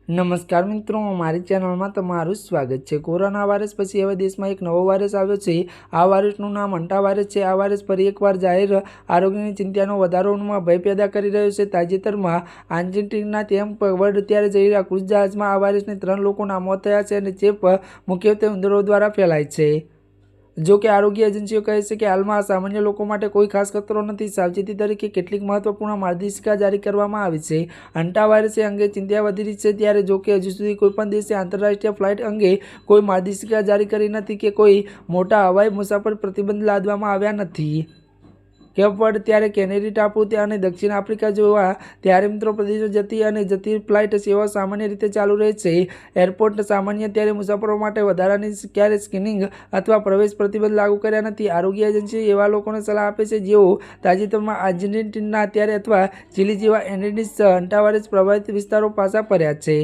નમસ્કાર મિત્રો, મારી ચેનલમાં તમારું સ્વાગત છે। કોરોના વાયરસ પછી હવે દેશમાં એક નવો વાયરસ આવ્યો છે। આ વાયરસનું નામ હંટા વાયરસ છે। આ વાયરસ ફરી એકવાર જાહેર આરોગ્યની ચિંતાનો વધારોમાં ભય પેદા કરી રહ્યો છે। તાજેતરમાં આર્જેન્ટિના ટેમ્પ વર્લ્ડ ત્યારે જઈ રહ્યા ક્રૂઝ જહાજમાં આ વાયરસને 3 લોકોના મોત થયા છે અને ચેપ મુખ્યત્વે ઉંદરો દ્વારા ફેલાય છે। જો કે આરોગ્ય એજન્સીઓ કહે છે કે હાલમાં સામાન્ય લોકો માટે કોઈ ખાસ ખતરો નથી। સાવચેતી તરીકે કેટલીક મહત્વપૂર્ણ માર્ગદર્શિકા જારી કરવામાં આવી છે। હંટા વાયરસ અંગે ચિંતા વધી રહી છે, ત્યારે જો કે હજુ સુધી કોઈપણ દેશે આંતરરાષ્ટ્રીય ફ્લાઇટ અંગે કોઈ માર્ગદર્શિકા જારી કરી નથી કે કોઈ મોટા હવાઈ મુસાફર પ્રતિબંધ લાદવામાં આવ્યા નથી। કેપ વર્ડ ત્યારે કેનેરી ટાપુ અને દક્ષિણ આફ્રિકા જેવા ત્યારે મિત્રો પ્રદેશો જતી ફ્લાઇટ સેવાઓ સામાન્ય રીતે ચાલુ રહે છે। એરપોર્ટ સામાન્ય ત્યારે મુસાફરો માટે વધારાની ક્યારે સ્ક્રીનિંગ અથવા પ્રવેશ પ્રતિબંધ લાગુ કર્યા નથી। આરોગ્ય એજન્સી એવા લોકોને સલાહ આપે છે જેઓ તાજેતરમાં આર્જેન્ટિના ત્યારે અથવા ચીલી જેવા એન્ડેમિક હંટા વાયરસ પ્રભાવિત વિસ્તારો પાછા ફર્યા છે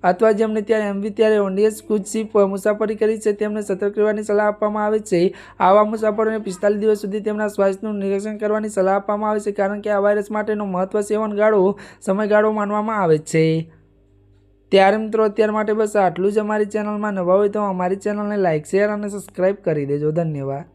અથવા જેમને ત્યારે એમવી ત્યારે ઓન્ડિયસ ક્રૂઝ શિપ મુસાફરી કરી છે, તેમને સતર્ક રહેવાની સલાહ આપવામાં આવે છે। આવા મુસાફરોને 45 દિવસ સુધી તેમના સ્વાસ્થ્યનું નિરીક્ષણ કરવાની સલાહ આપવામાં આવે છે, કારણ કે આ વાયરસ માટેનો મહત્વ સમયગાળો માનવામાં આવે છે। ત્યારે મિત્રો અત્યાર માટે બસ આટલું જ। અમારી ચેનલમાં નવા હોય તો અમારી ચેનલને લાઇક, શેર અને સબસ્ક્રાઈબ કરી દેજો। ધન્યવાદ।